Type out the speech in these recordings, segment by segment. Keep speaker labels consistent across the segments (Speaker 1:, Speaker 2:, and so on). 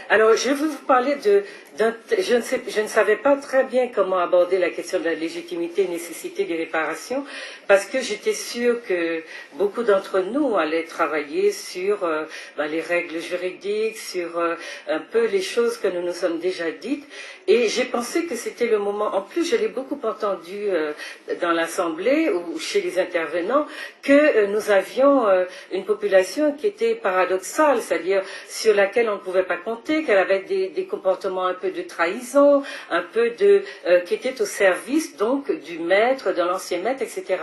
Speaker 1: Alors, je vais vous parler je ne savais pas très bien comment aborder la question de la légitimité et nécessité des réparations, parce que j'étais sûre que beaucoup d'entre nous allaient travailler sur les règles juridiques, sur un peu les choses que nous nous sommes déjà dites, et j'ai pensé que c'était le moment. En plus, je l'ai beaucoup entendu dans l'Assemblée ou chez les intervenants, que nous avions une population qui était paradoxale, c'est-à-dire sur laquelle on ne pouvait pas compter, qu'elle avait des comportements un peu de trahison, un peu qui étaient au service donc du maître, de l'ancien maître, etc.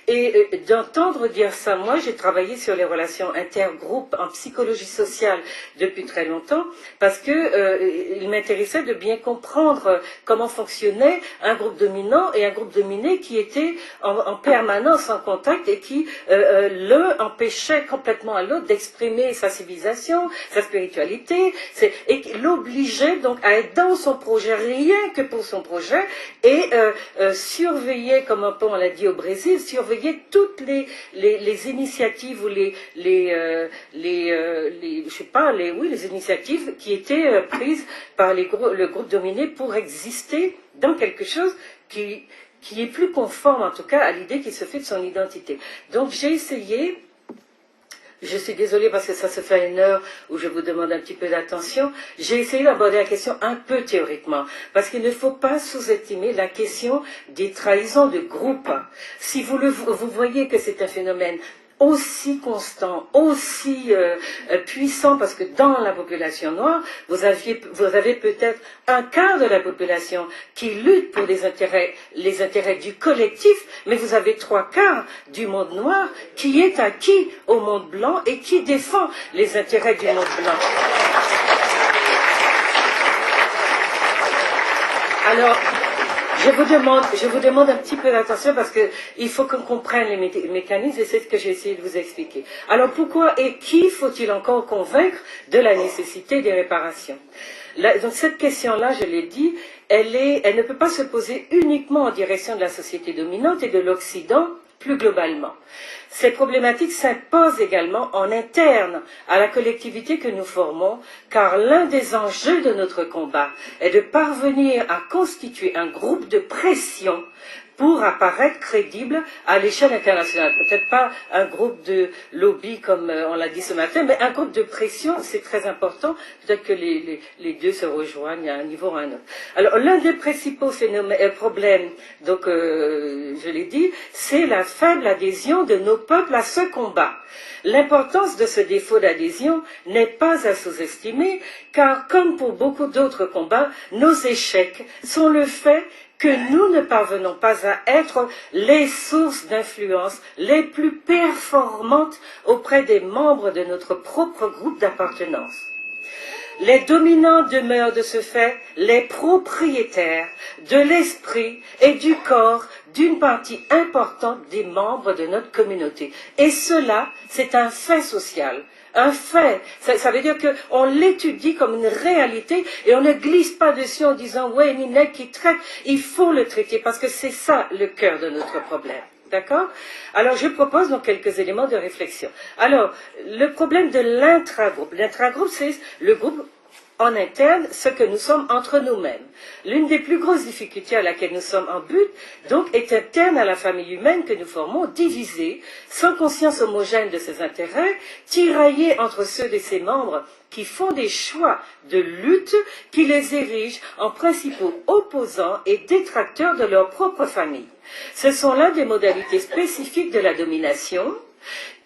Speaker 1: Et d'entendre dire ça, moi j'ai travaillé sur les relations intergroupes en psychologie sociale depuis très longtemps, parce que il m'intéressait de bien comprendre comment fonctionnait un groupe dominant et un groupe dominé qui étaient en permanence en contact et qui l'un empêchait complètement à l'autre d'exprimer sa civilisation, sa spiritualité, et l'obligeait donc à être dans son projet, rien que pour son projet, et surveiller, comme on l'a dit au Brésil, surveiller toutes les initiatives ou les initiatives qui étaient prises par le groupe dominé pour exister dans quelque chose qui est plus conforme en tout cas à l'idée qui se fait de son identité. Donc j'ai essayé. Je suis désolée parce que ça se fait à une heure où je vous demande un petit peu d'attention. J'ai essayé d'aborder la question un peu théoriquement, parce qu'il ne faut pas sous-estimer la question des trahisons de groupe. Si vous voyez que c'est un phénomène aussi constant, aussi puissant, parce que dans la population noire, vous avez peut-être un quart de la population qui lutte pour les intérêts du collectif, mais vous avez trois quarts du monde noir qui est acquis au monde blanc et qui défend les intérêts du monde blanc. Alors, je vous demande un petit peu d'attention parce qu'il faut qu'on comprenne les mécanismes et c'est ce que j'ai essayé de vous expliquer. Alors pourquoi et qui faut-il encore convaincre de la nécessité des réparations? Donc cette question-là, je l'ai dit, elle ne peut pas se poser uniquement en direction de la société dominante et de l'Occident plus globalement. Ces problématiques s'imposent également en interne à la collectivité que nous formons, car l'un des enjeux de notre combat est de parvenir à constituer un groupe de pression pour apparaître crédible à l'échelle internationale. Peut-être pas un groupe de lobby comme on l'a dit ce matin, mais un groupe de pression, c'est très important. Peut-être que les deux se rejoignent à un niveau ou à un autre. Alors, l'un des principaux problèmes, donc je l'ai dit, c'est la faible adhésion de nos peuples à ce combat. L'importance de ce défaut d'adhésion n'est pas à sous-estimer, car comme pour beaucoup d'autres combats, nos échecs sont le fait que nous ne parvenons pas à être les sources d'influence les plus performantes auprès des membres de notre propre groupe d'appartenance. Les dominants demeurent de ce fait les propriétaires de l'esprit et du corps d'une partie importante des membres de notre communauté. Et cela, c'est un fait social. Un fait. Ça veut dire qu'on l'étudie comme une réalité et on ne glisse pas dessus en disant « ouais, Ninette qui traite », il faut le traiter parce que c'est ça le cœur de notre problème. D'accord? Alors, je propose donc quelques éléments de réflexion. Alors, le problème de l'intragroupe. L'intragroupe, c'est le groupe en interne, ce que nous sommes entre nous-mêmes. L'une des plus grosses difficultés à laquelle nous sommes en but, donc, est interne à la famille humaine que nous formons, divisée, sans conscience homogène de ses intérêts, tiraillée entre ceux de ses membres qui font des choix de lutte qui les érigent en principaux opposants et détracteurs de leur propre famille. Ce sont là des modalités spécifiques de la domination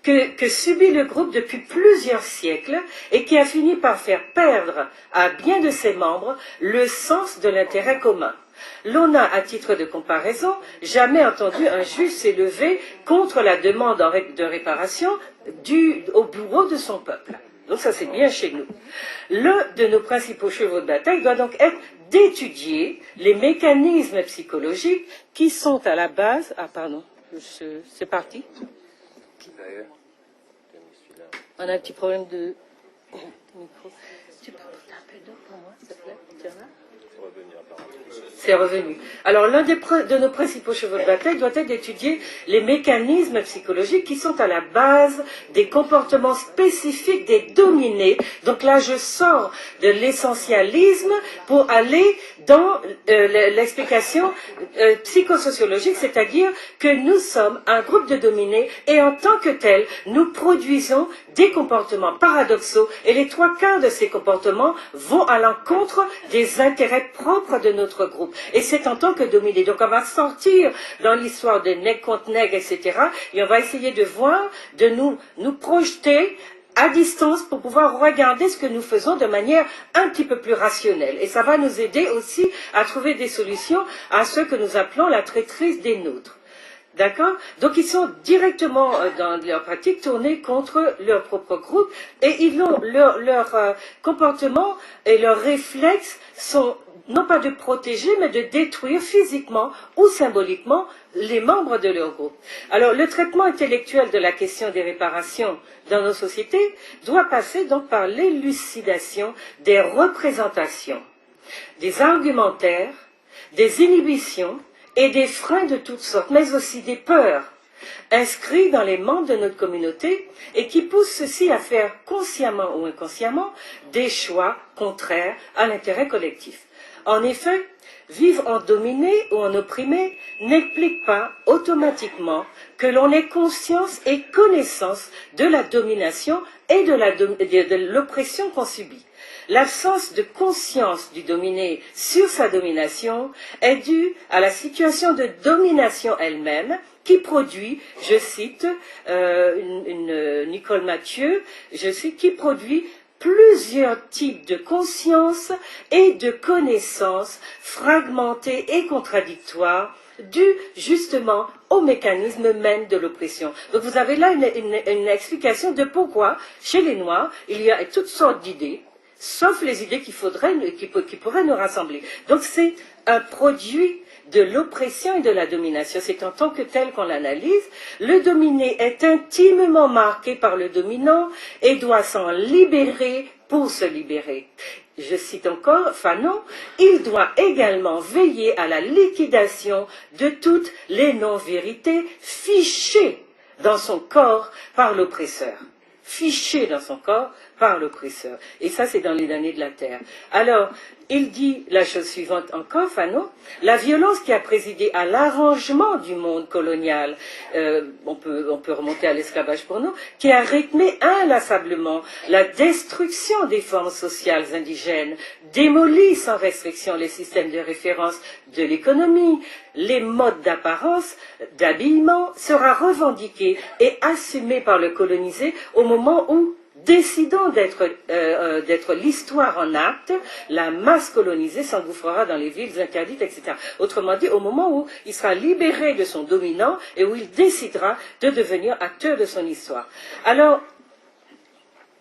Speaker 1: que subit le groupe depuis plusieurs siècles et qui a fini par faire perdre à bien de ses membres le sens de l'intérêt commun. L'on n'a, à titre de comparaison, jamais entendu un juge s'élever contre la demande de réparation au bourreau de son peuple. Donc ça, c'est bien chez nous. L'un de nos principaux chevaux de bataille doit donc être d'étudier les mécanismes psychologiques qui sont à la base... Ah, pardon, c'est parti. On a un petit problème de micro. Tu peux porter un peu d'eau pour moi, s'il te plaît? c'est revenu. Alors, l'un de nos principaux chevaux de bataille doit être d'étudier les mécanismes psychologiques qui sont à la base des comportements spécifiques des dominés. Donc là, je sors de l'essentialisme pour aller dans l'explication psychosociologique, c'est-à-dire que nous sommes un groupe de dominés et en tant que tel, nous produisons des comportements paradoxaux et les 3/4 de ces comportements vont à l'encontre des intérêts propres de notre groupe. Et c'est en tant que dominé. Donc on va sortir dans l'histoire de nègre contre nègre, etc. Et on va essayer de voir, de nous projeter à distance pour pouvoir regarder ce que nous faisons de manière un petit peu plus rationnelle. Et ça va nous aider aussi à trouver des solutions à ce que nous appelons la traîtrise des nôtres. D'accord? Donc ils sont directement dans leur pratique tournés contre leur propre groupe et ils ont leur comportement et leurs réflexes sont non pas de protéger mais de détruire physiquement ou symboliquement les membres de leur groupe. Alors le traitement intellectuel de la question des réparations dans nos sociétés doit passer donc par l'élucidation des représentations, des argumentaires, des inhibitions et des freins de toutes sortes, mais aussi des peurs inscrits dans les membres de notre communauté et qui poussent ceux-ci à faire consciemment ou inconsciemment des choix contraires à l'intérêt collectif. En effet, vivre en dominé ou en opprimé n'implique pas automatiquement que l'on ait conscience et connaissance de la domination et de l'oppression qu'on subit. L'absence de conscience du dominé sur sa domination est due à la situation de domination elle-même qui produit, je cite Nicole Mathieu, je cite, qui produit plusieurs types de conscience et de connaissances fragmentées et contradictoires dû justement au mécanisme même de l'oppression. Donc vous avez là une explication de pourquoi, chez les Noirs, il y a toutes sortes d'idées, sauf les idées qui pourraient nous rassembler. Donc c'est un produit de l'oppression et de la domination. C'est en tant que tel qu'on l'analyse. Le dominé est intimement marqué par le dominant et doit s'en libérer pour se libérer. Je cite encore Fanon, il doit également veiller à la liquidation de toutes les non-vérités fichées dans son corps par l'oppresseur. Fichées dans son corps par l'oppresseur. Et ça, c'est dans les damnés de la terre. Alors, il dit la chose suivante encore, Fanon, la violence qui a présidé à l'arrangement du monde colonial, on peut remonter à l'esclavage pour nous, qui a rythmé inlassablement la destruction des formes sociales indigènes, démolit sans restriction les systèmes de référence de l'économie, les modes d'apparence, d'habillement, sera revendiquée et assumée par le colonisé au moment où, décidant d'être l'histoire en acte, la masse colonisée s'engouffrera dans les villes interdites, etc. Autrement dit, au moment où il sera libéré de son dominant et où il décidera de devenir acteur de son histoire. Alors,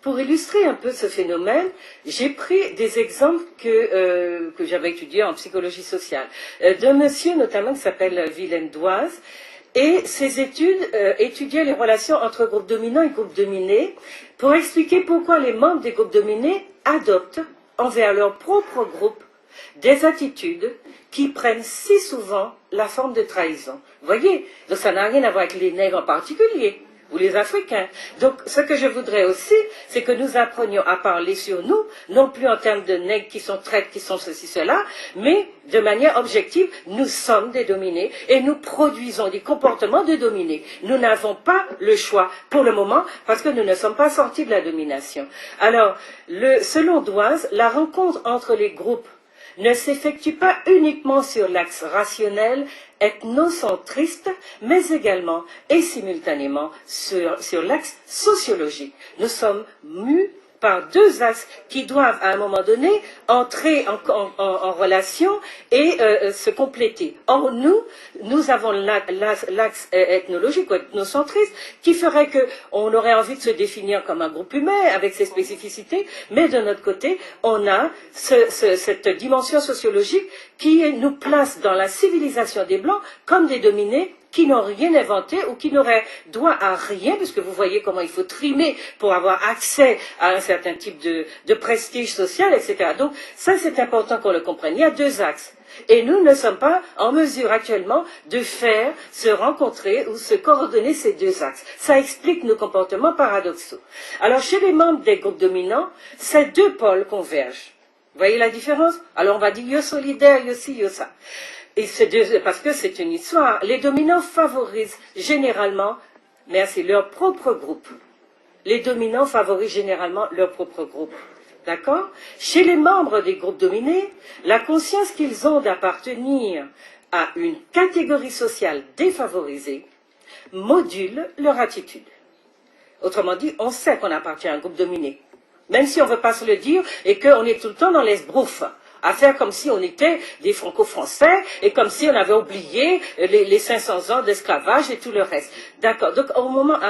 Speaker 1: pour illustrer un peu ce phénomène, j'ai pris des exemples que j'avais étudiés en psychologie sociale, d'un monsieur notamment qui s'appelle Willem Doise. Et ces études étudiaient les relations entre groupes dominants et groupes dominés pour expliquer pourquoi les membres des groupes dominés adoptent envers leur propre groupe des attitudes qui prennent si souvent la forme de trahison. Vous voyez, donc ça n'a rien à voir avec les nègres en particulier, ou les Africains. Donc, ce que je voudrais aussi, c'est que nous apprenions à parler sur nous, non plus en termes de nègres qui sont traites, qui sont ceci, cela, mais de manière objective, nous sommes des dominés et nous produisons des comportements de dominés. Nous n'avons pas le choix pour le moment parce que nous ne sommes pas sortis de la domination. Alors, selon Doise, la rencontre entre les groupes ne s'effectue pas uniquement sur l'axe rationnel, ethnocentriste, mais également et simultanément sur l'axe sociologique. Nous sommes mus par deux axes qui doivent à un moment donné entrer en relation et se compléter. Or, nous avons l'axe ethnologique ou ethnocentriste qui ferait qu'on aurait envie de se définir comme un groupe humain avec ses spécificités, mais de notre côté, on a cette dimension sociologique qui nous place dans la civilisation des Blancs comme des dominés qui n'ont rien inventé ou qui n'auraient droit à rien, parce que vous voyez comment il faut trimer pour avoir accès à un certain type de prestige social, etc. Donc ça, c'est important qu'on le comprenne. Il y a deux axes. Et nous ne sommes pas en mesure actuellement de faire se rencontrer ou se coordonner ces deux axes. Ça explique nos comportements paradoxaux. Alors, chez les membres des groupes dominants, ces deux pôles convergent. Vous voyez la différence? Alors, on va dire yo solidaire, yo ci, yo ça. Et parce que c'est une histoire. Les dominants favorisent généralement, merci, leur propre groupe. Les dominants favorisent généralement leur propre groupe. D'accord? Chez les membres des groupes dominés, la conscience qu'ils ont d'appartenir à une catégorie sociale défavorisée module leur attitude. Autrement dit, on sait qu'on appartient à un groupe dominé, même si on ne veut pas se le dire et qu'on est tout le temps dans l'esbrouf, à faire comme si on était des franco-français et comme si on avait oublié les 500 ans d'esclavage et tout le reste. D'accord. Donc, à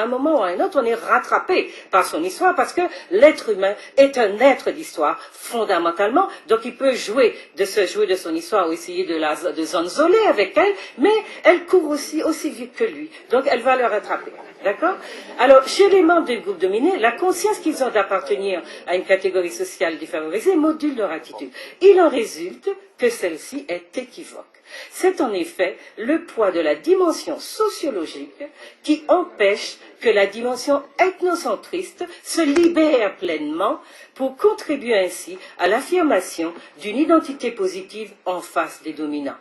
Speaker 1: un moment ou à un autre, on est rattrapé par son histoire parce que l'être humain est un être d'histoire, fondamentalement. Donc, il peut jouer de son histoire ou essayer de s'enzoler avec elle, mais elle court aussi vite que lui. Donc, elle va le rattraper. D'accord? Alors, chez les membres du groupe dominé, la conscience qu'ils ont d'appartenir à une catégorie sociale défavorisée module leur attitude. Il en résulte que celle-ci est équivoque. C'est en effet le poids de la dimension sociologique qui empêche que la dimension ethnocentriste se libère pleinement pour contribuer ainsi à l'affirmation d'une identité positive en face des dominants.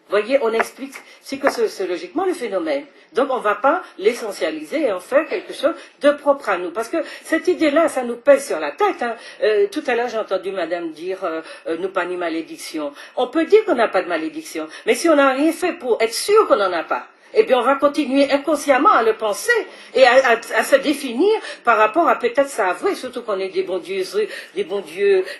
Speaker 1: Vous voyez, on explique psychosociologiquement le phénomène. Donc on ne va pas l'essentialiser et en faire quelque chose de propre à nous. Parce que cette idée-là, ça nous pèse sur la tête. Hein. Tout à l'heure, j'ai entendu madame dire nous pas ni malédiction. On peut dire qu'on n'a pas de malédiction. Mais si on n'a rien fait pour être sûr qu'on n'en a pas, eh bien on va continuer inconsciemment à le penser et à se définir par rapport à peut-être ça avouer, surtout qu'on est des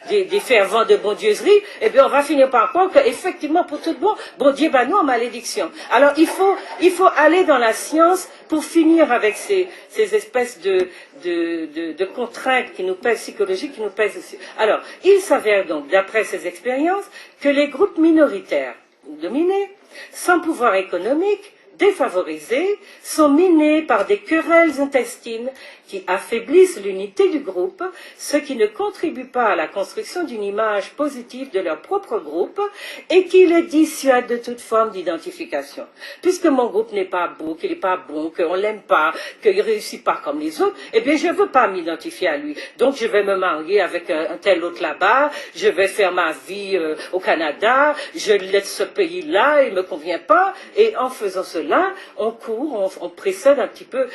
Speaker 1: des fervents de bondieuserie, eh bien on va finir par croire qu'effectivement pour tout bon Dieu nous en malédiction. Alors il faut aller dans la science pour finir avec ces espèces de contraintes qui nous pèsent, psychologiques qui nous pèsent aussi. Alors, il s'avère donc, d'après ces expériences, que les groupes minoritaires dominés, sans pouvoir économique, défavorisés, sont minés par des querelles intestines qui affaiblissent l'unité du groupe, ce qui ne contribue pas à la construction d'une image positive de leur propre groupe et qui les dissuade de toute forme d'identification. Puisque mon groupe n'est pas beau, qu'il n'est pas bon, qu'on l'aime pas, qu'il ne réussit pas comme les autres, eh bien je ne veux pas m'identifier à lui. Donc je vais me marier avec un tel autre là-bas, je vais faire ma vie au Canada, je laisse ce pays-là, il ne me convient pas, et en faisant cela, on court, on précède un petit peu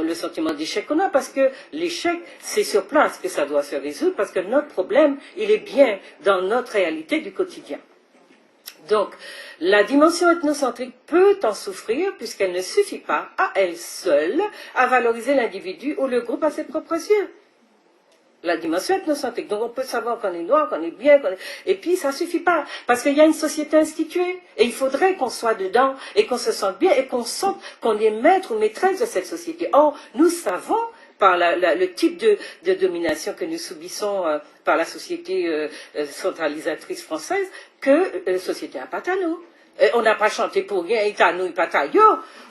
Speaker 1: le sentiment d'échec qu'on a, parce que l'échec, c'est sur place que ça doit se résoudre, parce que notre problème, il est bien dans notre réalité du quotidien. Donc, la dimension ethnocentrique peut en souffrir, puisqu'elle ne suffit pas, à elle seule, à valoriser l'individu ou le groupe à ses propres yeux. La dimension ethnocentrique. Donc on peut savoir qu'on est noir, qu'on est bien, et puis ça suffit pas. Parce qu'il y a une société instituée. Et il faudrait qu'on soit dedans, et qu'on se sente bien, et qu'on sente qu'on est maître ou maîtresse de cette société. Or, nous savons, par le type de domination que nous subissons par la société centralisatrice française, que la société n'a pas à nous. On n'a pas chanté pour rien, et à nous, et pas à yo.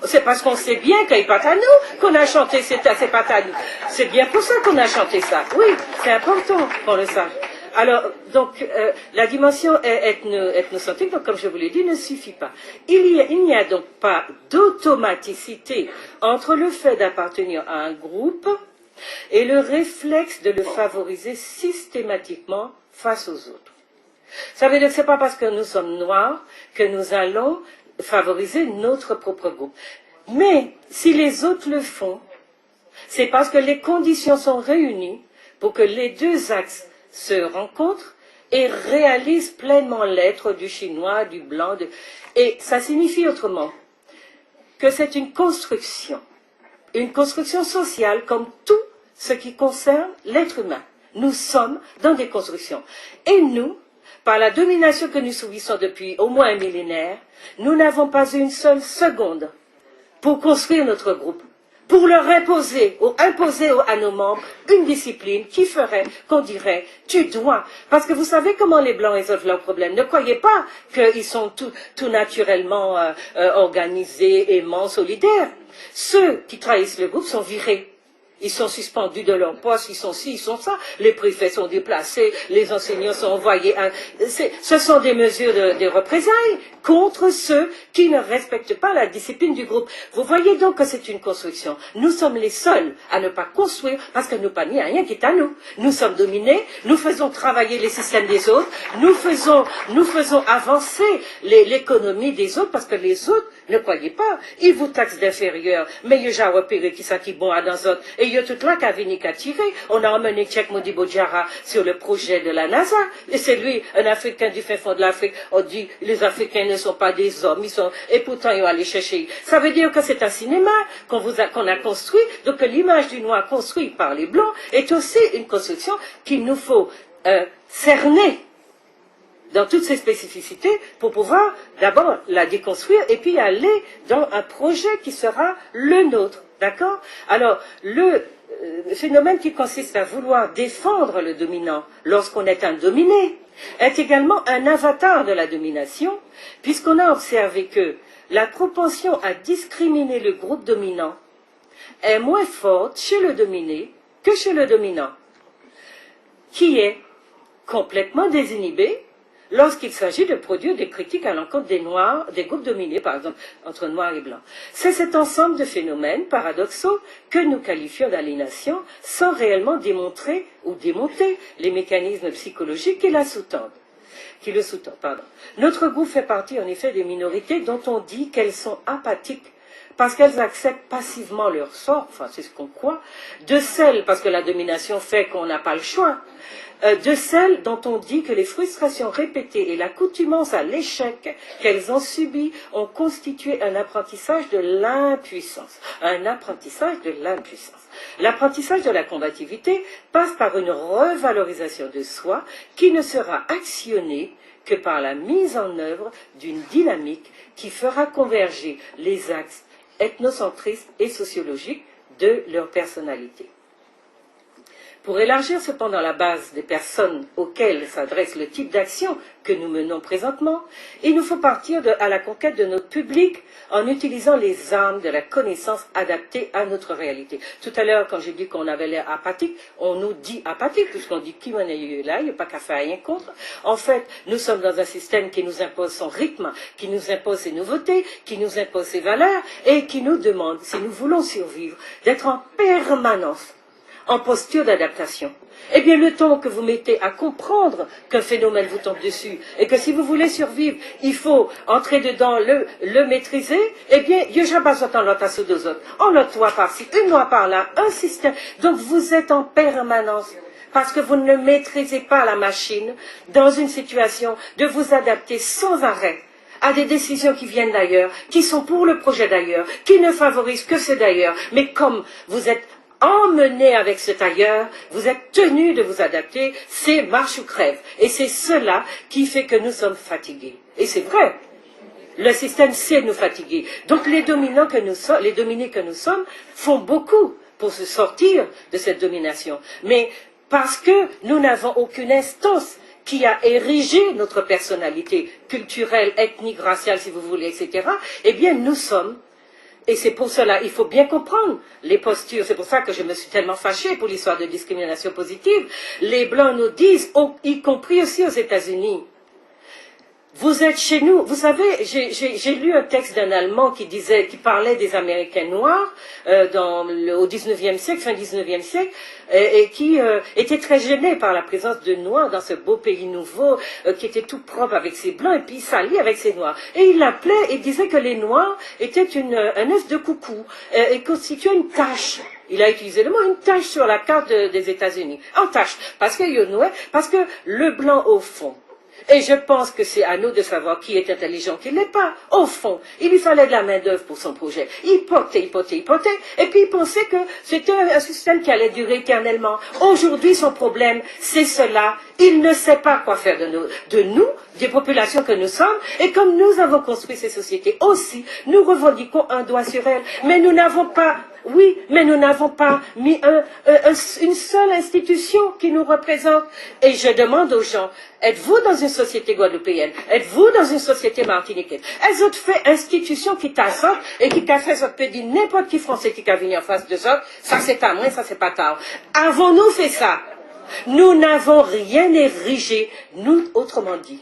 Speaker 1: C'est parce qu'on sait bien qu'il pas à nous qu'on a chanté, c'est pas à nous. C'est bien pour ça qu'on a chanté ça. Oui, c'est important qu'on le sache. Alors, donc, la dimension ethnocentrique, donc, comme je vous l'ai dit, ne suffit pas. Il n'y a donc pas d'automaticité entre le fait d'appartenir à un groupe et le réflexe de le favoriser systématiquement face aux autres. Ça veut dire que ce n'est pas parce que nous sommes noirs que nous allons favoriser notre propre groupe. Mais si les autres le font, c'est parce que les conditions sont réunies pour que les deux axes se rencontrent et réalisent pleinement l'être du chinois, du blanc. Et ça signifie autrement que c'est une construction sociale comme tout ce qui concerne l'être humain. Nous sommes dans des constructions. Et nous, par la domination que nous subissons depuis au moins un millénaire, nous n'avons pas eu une seule seconde pour construire notre groupe, pour leur imposer à nos membres une discipline qui ferait qu'on dirait tu dois. Parce que vous savez comment les Blancs résolvent leurs problèmes. Ne croyez pas qu'ils sont tout naturellement organisés, aimants, solidaires. Ceux qui trahissent le groupe sont virés. Ils sont suspendus de leur poste, ils sont ci, ils sont ça. Les préfets sont déplacés, les enseignants sont envoyés. Ce sont des mesures de représailles contre ceux qui ne respectent pas la discipline du groupe. Vous voyez donc que c'est une construction. Nous sommes les seuls à ne pas construire parce que nous pas ni rien qui est à nous. Nous sommes dominés, nous faisons travailler les systèmes des autres, nous faisons avancer l'économie des autres parce que les autres, ne croyez pas, ils vous taxent d'inférieur, mais il y a repéré qui ça qui bon à dans autres. Et il y a tout là qu'à venir qu'à tirer. On a emmené Cheikh Modibo Diarra sur le projet de la NASA. Et c'est lui, un Africain du fin fond de l'Afrique. On dit, les Africains ne sont pas des hommes, et pourtant ils vont aller chercher. Ça veut dire que c'est un cinéma qu'on a construit, donc que l'image du noir construite par les Blancs est aussi une construction qu'il nous faut cerner dans toutes ses spécificités pour pouvoir d'abord la déconstruire et puis aller dans un projet qui sera le nôtre. D'accord? Alors, le phénomène qui consiste à vouloir défendre le dominant lorsqu'on est un dominé est également un avatar de la domination, puisqu'on a observé que la propension à discriminer le groupe dominant est moins forte chez le dominé que chez le dominant, qui est complètement désinhibé lorsqu'il s'agit de produire des critiques à l'encontre des Noirs, des groupes dominés, par exemple, entre Noirs et Blancs. C'est cet ensemble de phénomènes paradoxaux que nous qualifions d'aliénation sans réellement démontrer ou démonter les mécanismes psychologiques qui le sous-tendent. Notre groupe fait partie, en effet, des minorités dont on dit qu'elles sont apathiques parce qu'elles acceptent passivement leur sort, enfin c'est ce qu'on croit, de celles, parce que la domination fait qu'on n'a pas le choix, de celles dont on dit que les frustrations répétées et l'accoutumance à l'échec qu'elles ont subi ont constitué un apprentissage de l'impuissance. L'apprentissage de la combativité passe par une revalorisation de soi qui ne sera actionnée que par la mise en œuvre d'une dynamique qui fera converger les axes ethnocentristes et sociologiques de leur personnalité. Pour élargir cependant la base des personnes auxquelles s'adresse le type d'action que nous menons présentement, il nous faut partir à la conquête de notre public en utilisant les armes de la connaissance adaptées à notre réalité. Tout à l'heure, quand j'ai dit qu'on avait l'air apathique, on nous dit apathique, puisqu'on dit qui m'en a eu là, il n'y a pas qu'à faire rien contre. En fait, nous sommes dans un système qui nous impose son rythme, qui nous impose ses nouveautés, qui nous impose ses valeurs, et qui nous demande, si nous voulons survivre, d'être en permanence en posture d'adaptation. Eh bien, le temps que vous mettez à comprendre qu'un phénomène vous tombe dessus, et que si vous voulez survivre, il faut entrer dedans, le maîtriser, eh bien, il n'y a pas autant l'autre à ceux deux autres. On l'autre loi par-ci, une loi par-là, un système. Donc, vous êtes en permanence, parce que vous ne maîtrisez pas la machine, dans une situation de vous adapter sans arrêt à des décisions qui viennent d'ailleurs, qui sont pour le projet d'ailleurs, qui ne favorisent que c'est d'ailleurs. Mais comme vous êtes emmené avec cet ailleurs, vous êtes tenu de vous adapter, c'est marche ou crève. Et c'est cela qui fait que nous sommes fatigués. Et c'est vrai. Le système sait nous fatiguer. Donc les dominants que nous sommes, les dominés que nous sommes, font beaucoup pour se sortir de cette domination. Mais parce que nous n'avons aucune instance qui a érigé notre personnalité culturelle, ethnique, raciale, si vous voulez, etc., eh bien nous sommes. Et c'est pour cela, il faut bien comprendre les postures. C'est pour ça que je me suis tellement fâchée pour l'histoire de discrimination positive. Les Blancs nous disent, y compris aussi aux États-Unis, vous êtes chez nous. Vous savez, j'ai lu un texte d'un Allemand qui parlait des Américains noirs au 19e siècle, fin 19e siècle, et qui était très gêné par la présence de Noirs dans ce beau pays nouveau, qui était tout propre avec ses Blancs, et puis sali avec ses Noirs. Et il l'appelait, et disait que les Noirs étaient un œuf de coucou, et constituaient une tache. Il a utilisé le mot, une tache sur la carte des États-Unis. En tache, parce que le Blanc au fond, et je pense que c'est à nous de savoir qui est intelligent, qui ne l'est pas. Au fond, il lui fallait de la main-d'œuvre pour son projet. Il potait, et puis il pensait que c'était un système qui allait durer éternellement. Aujourd'hui, son problème, c'est cela. Il ne sait pas quoi faire de nous, des populations que nous sommes, et comme nous avons construit ces sociétés aussi, nous revendiquons un droit sur elles, mais nous n'avons pas Oui, mais nous n'avons pas mis une seule institution qui nous représente. Et je demande aux gens, êtes-vous dans une société guadeloupéenne? Êtes-vous dans une société martiniquaine? Elles ont fait institution qui t'assortent et qui t'a fait sortir dire n'importe qui français qui a venu en face de ça, ça c'est à moi, ça c'est pas tard. Avons-nous fait ça? Nous n'avons rien érigé, nous, autrement dit,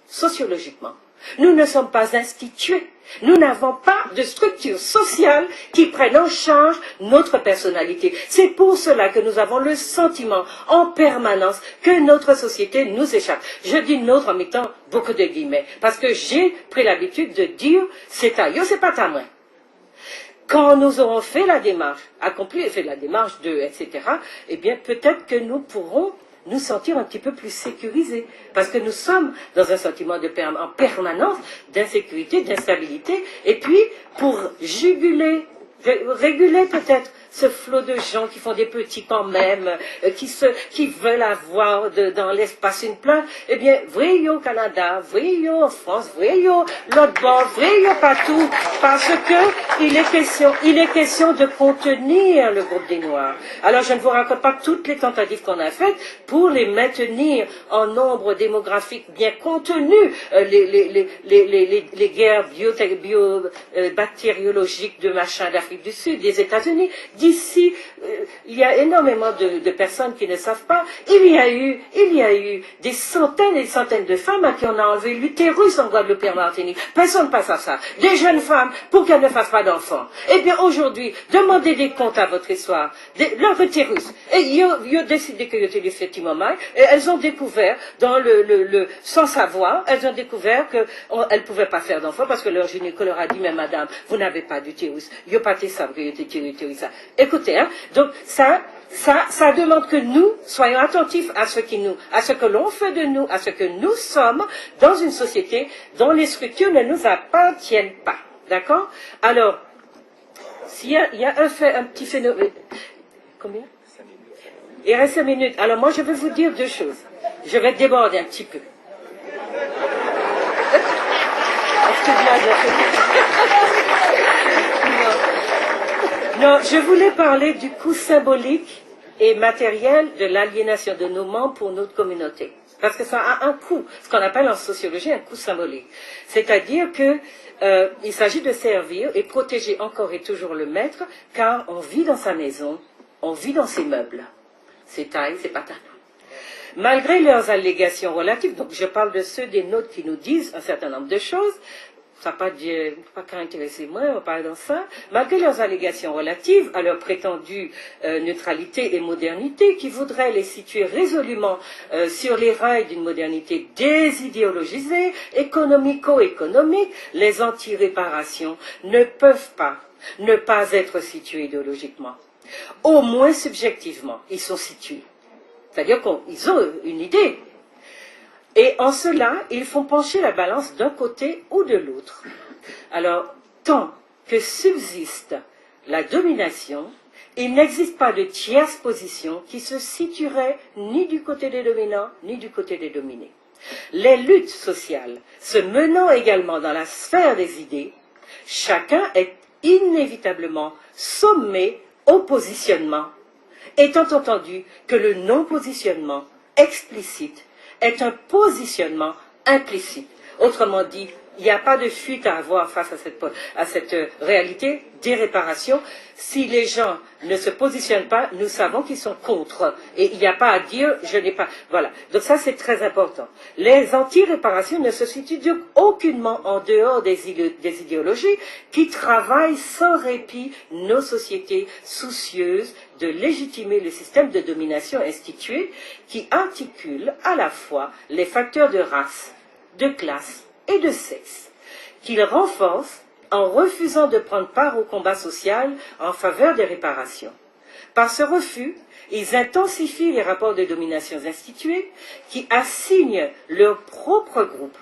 Speaker 1: sociologiquement. Nous ne sommes pas institués. Nous n'avons pas de structure sociale qui prenne en charge notre personnalité. C'est pour cela que nous avons le sentiment en permanence que notre société nous échappe. Je dis notre en mettant beaucoup de guillemets, parce que j'ai pris l'habitude de dire c'est à eux, c'est pas à moi. Quand nous aurons fait la démarche, accompli et fait la démarche de, etc., eh bien peut-être que nous pourrons nous sentir un petit peu plus sécurisés, parce que nous sommes dans un sentiment en permanence d'insécurité, d'instabilité, et puis pour réguler peut-être ce flot de gens qui font des petits quand même, qui veulent avoir dans l'espace une place, eh bien, voyez au Canada, voyez en France, voyez l'autre bord, voyez partout, parce que il est question de contenir le groupe des Noirs. Alors, je ne vous raconte pas toutes les tentatives qu'on a faites pour les maintenir en nombre démographique bien contenu, les guerres bactériologiques de machin d'Afrique du Sud, des États-Unis. D'ici, il y a énormément de personnes qui ne savent pas. Il y a eu des centaines et des centaines de femmes à qui on a enlevé l'utérus en Guadeloupe et en Martinique. Personne ne passe à ça. Des jeunes femmes pour qu'elles ne fassent pas d'enfants. Eh bien, aujourd'hui, demandez des comptes à votre histoire. Leur utérus. Et ils ont décidé que c'était effectivement mal. Et elles ont découvert, sans savoir, elles ont découvert qu'elles ne pouvaient pas faire d'enfants parce que leur gynécologue leur a dit, mais madame, vous n'avez pas d'utérus. Il n'y a pas de ça, vous avez d'utérus. Écoutez, hein, donc ça demande que nous soyons attentifs à ce que l'on fait de nous, à ce que nous sommes dans une société dont les structures ne nous appartiennent pas. D'accord? Alors, s'il y a un petit phénomène. Combien? Il reste 5 minutes. Alors moi, je vais vous dire 2 choses. Je vais déborder un petit peu. Non, je voulais parler du coût symbolique et matériel de l'aliénation de nos membres pour notre communauté. Parce que ça a un coût, ce qu'on appelle en sociologie un coût symbolique. C'est-à-dire que il s'agit de servir et protéger encore et toujours le maître, car on vit dans sa maison, on vit dans ses meubles. C'est taille, c'est patata. Malgré leurs allégations relatives, donc je parle de ceux des nôtres qui nous disent un certain nombre de choses, ça n'a pas qu'à intéresser moi, on va parler dans ça. Malgré leurs allégations relatives à leur prétendue neutralité et modernité, qui voudraient les situer résolument sur les rails d'une modernité désidéologisée, économico-économique, les anti-réparations ne peuvent pas ne pas être situés idéologiquement. Au moins subjectivement, ils sont situés. C'est-à-dire qu'ils ont une idée. Et en cela, ils font pencher la balance d'un côté ou de l'autre. Alors, tant que subsiste la domination, il n'existe pas de tierce position qui se situerait ni du côté des dominants, ni du côté des dominés. Les luttes sociales se menant également dans la sphère des idées, chacun est inévitablement sommé au positionnement, étant entendu que le non-positionnement explicite est un positionnement implicite. Autrement dit, il n'y a pas de fuite à avoir face à cette réalité des réparations. Si les gens ne se positionnent pas, nous savons qu'ils sont contre. Et il n'y a pas à dire, je n'ai pas... Voilà. Donc ça, c'est très important. Les anti-réparations ne se situent donc aucunement en dehors des idéologies qui travaillent sans répit nos sociétés soucieuses de légitimer le système de domination institué qui articule à la fois les facteurs de race, de classe et de sexe, qu'il renforce en refusant de prendre part au combat social en faveur des réparations. Par ce refus, ils intensifient les rapports de domination institués qui assignent leur propre groupe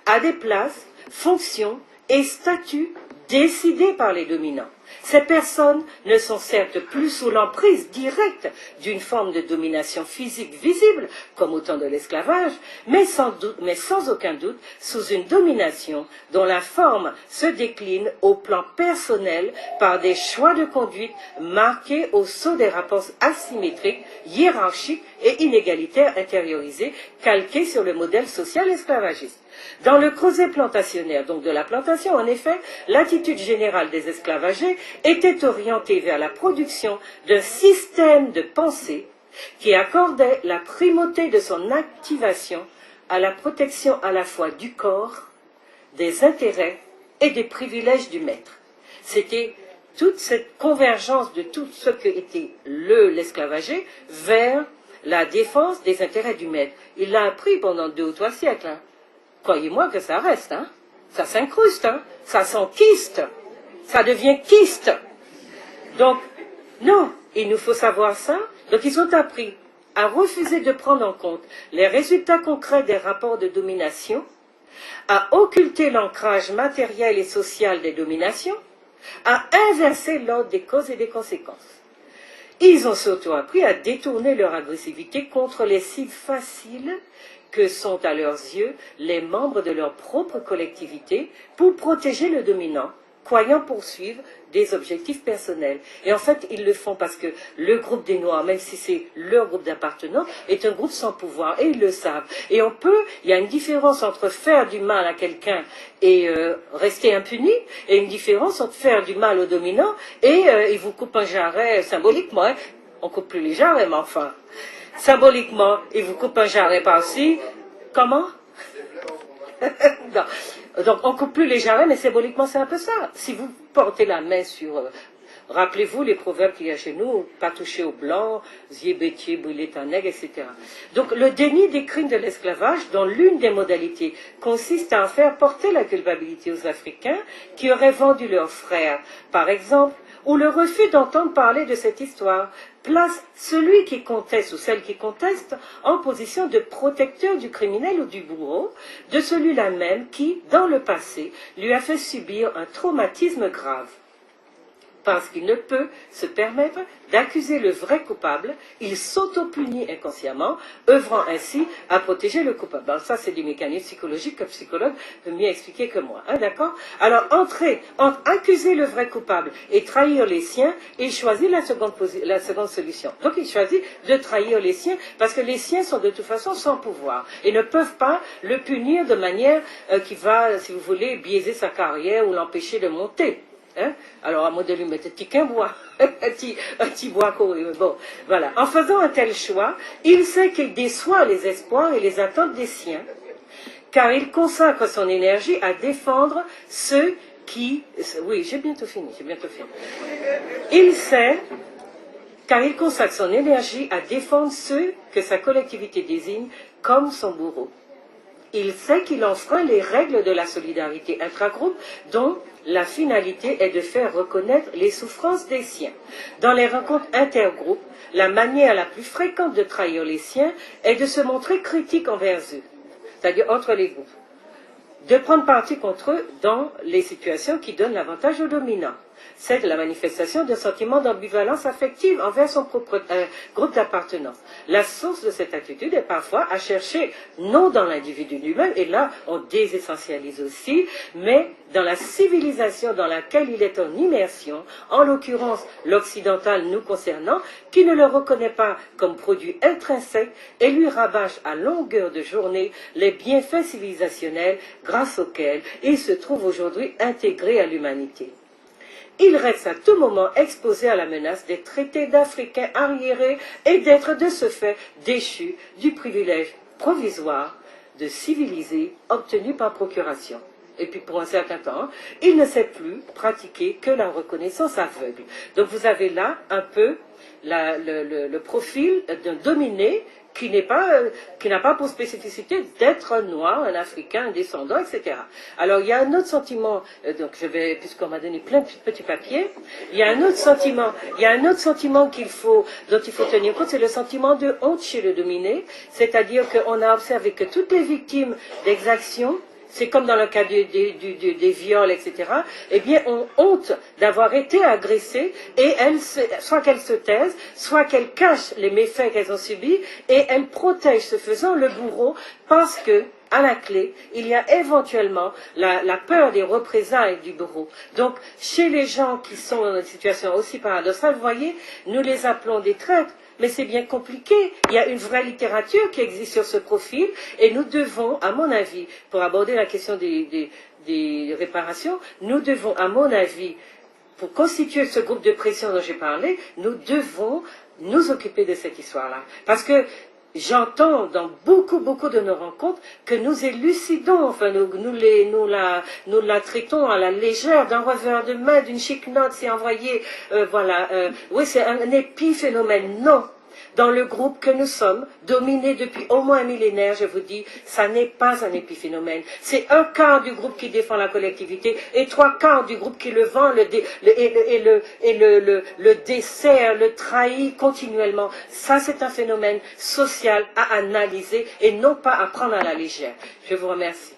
Speaker 1: à des places, fonctions et statuts décidés par les dominants. Ces personnes ne sont certes plus sous l'emprise directe d'une forme de domination physique visible, comme au temps de l'esclavage, mais sans aucun doute sous une domination dont la forme se décline au plan personnel par des choix de conduite marqués au sceau des rapports asymétriques, hiérarchiques et inégalitaires intériorisés, calqués sur le modèle social esclavagiste. Dans le creuset plantationnaire, donc de la plantation, en effet, l'attitude générale des esclavagés était orientée vers la production d'un système de pensée qui accordait la primauté de son activation à la protection à la fois du corps, des intérêts et des privilèges du maître. C'était toute cette convergence de tout ce que était l'esclavagé vers la défense des intérêts du maître. Il l'a appris pendant 2 ou 3 siècles. Hein. Croyez-moi que ça reste, hein. Ça s'incruste, hein. Ça s'enquiste, ça devient kyste. Donc, non, il nous faut savoir ça. Donc, ils ont appris à refuser de prendre en compte les résultats concrets des rapports de domination, à occulter l'ancrage matériel et social des dominations, à inverser l'ordre des causes et des conséquences. Ils ont surtout appris à détourner leur agressivité contre les cibles faciles que sont à leurs yeux les membres de leur propre collectivité pour protéger le dominant, croyant poursuivre des objectifs personnels. Et en fait, ils le font parce que le groupe des Noirs, même si c'est leur groupe d'appartenance, est un groupe sans pouvoir, et ils le savent. Et il y a une différence entre faire du mal à quelqu'un et rester impuni, et une différence entre faire du mal au dominant et ils vous coupent un jarret symboliquement, hein. On coupe plus les jarrets, mais enfin... Symboliquement, il vous coupe un jarret par-ci. Comment? Non. Donc, on ne coupe plus les jarrets, mais symboliquement, c'est un peu ça. Si vous portez la main sur... rappelez-vous les proverbes qu'il y a chez nous, pas toucher au blanc, zier bétier, brûler un nègre, etc. Donc, le déni des crimes de l'esclavage, dont l'une des modalités consiste à en faire porter la culpabilité aux Africains qui auraient vendu leurs frères, par exemple, ou le refus d'entendre parler de cette histoire, place celui qui conteste ou celle qui conteste en position de protecteur du criminel ou du bourreau, de celui-là même qui, dans le passé, lui a fait subir un traumatisme grave. Parce qu'il ne peut se permettre d'accuser le vrai coupable, il s'auto-punit inconsciemment, œuvrant ainsi à protéger le coupable. Alors ça, c'est du mécanisme psychologique qu'un psychologue peut mieux expliquer que moi. Hein, d'accord? Alors, entre accuser le vrai coupable et trahir les siens, il choisit la seconde solution. Donc, il choisit de trahir les siens parce que les siens sont de toute façon sans pouvoir et ne peuvent pas le punir de manière qui va, si vous voulez, biaiser sa carrière ou l'empêcher de monter. Hein? Alors, à moins de lui mettre un petit quinbois, un petit bois couru. Bon, voilà. En faisant un tel choix, il sait qu'il déçoit les espoirs et les attentes des siens, car il consacre son énergie à défendre ceux qui... Oui, j'ai bientôt fini. Il sait, car il consacre son énergie à défendre ceux que sa collectivité désigne comme son bourreau. Il sait qu'il enfreint les règles de la solidarité intragroupe dont la finalité est de faire reconnaître les souffrances des siens. Dans les rencontres intergroupes, la manière la plus fréquente de trahir les siens est de se montrer critique envers eux, c'est-à-dire entre les groupes, de prendre parti contre eux dans les situations qui donnent l'avantage aux dominants. C'est la manifestation d'un sentiment d'ambivalence affective envers son propre groupe d'appartenance. La source de cette attitude est parfois à chercher non dans l'individu lui-même, et là on désessentialise aussi, mais dans la civilisation dans laquelle il est en immersion, en l'occurrence l'occidental nous concernant, qui ne le reconnaît pas comme produit intrinsèque et lui rabâche à longueur de journée les bienfaits civilisationnels grâce auxquels il se trouve aujourd'hui intégré à l'humanité. Il reste à tout moment exposé à la menace des traités d'Africains arriérés et d'être de ce fait déchu du privilège provisoire de civiliser obtenu par procuration. Et puis pour un certain temps, il ne sait plus pratiquer que la reconnaissance aveugle. Donc vous avez là un peu le profil d'un dominé qui n'a pas pour spécificité d'être un noir, un africain, un descendant, etc. Alors il y a un autre sentiment, donc puisqu'on m'a donné plein de petits papiers, il y a un autre sentiment dont il faut tenir compte, c'est le sentiment de honte chez le dominé, c'est-à-dire qu'on a observé que toutes les victimes d'exactions c'est comme dans le cas des viols, etc., eh bien, ont honte d'avoir été agressées et soit qu'elles se taisent, soit qu'elles cachent les méfaits qu'elles ont subis et elles protègent, ce faisant, le bourreau parce que, à la clé, il y a éventuellement la peur des représailles du bourreau. Donc, chez les gens qui sont dans une situation aussi paradoxale, vous voyez, nous les appelons des traîtres. Mais c'est bien compliqué. Il y a une vraie littérature qui existe sur ce profil et nous devons, à mon avis, pour aborder la question des réparations, nous devons, à mon avis, pour constituer ce groupe de pression dont j'ai parlé, nous devons nous occuper de cette histoire-là. Parce que j'entends dans beaucoup de nos rencontres que nous élucidons, enfin nous la traitons à la légère, d'un revers de main, d'une chic note, c'est envoyé, oui c'est un épiphénomène. Non, dans le groupe que nous sommes, dominé depuis au moins un millénaire, je vous dis, ça n'est pas un épiphénomène. C'est un quart du groupe qui défend la collectivité et trois quarts du groupe qui le vend le dessert, le trahit continuellement. Ça, c'est un phénomène social à analyser et non pas à prendre à la légère. Je vous remercie.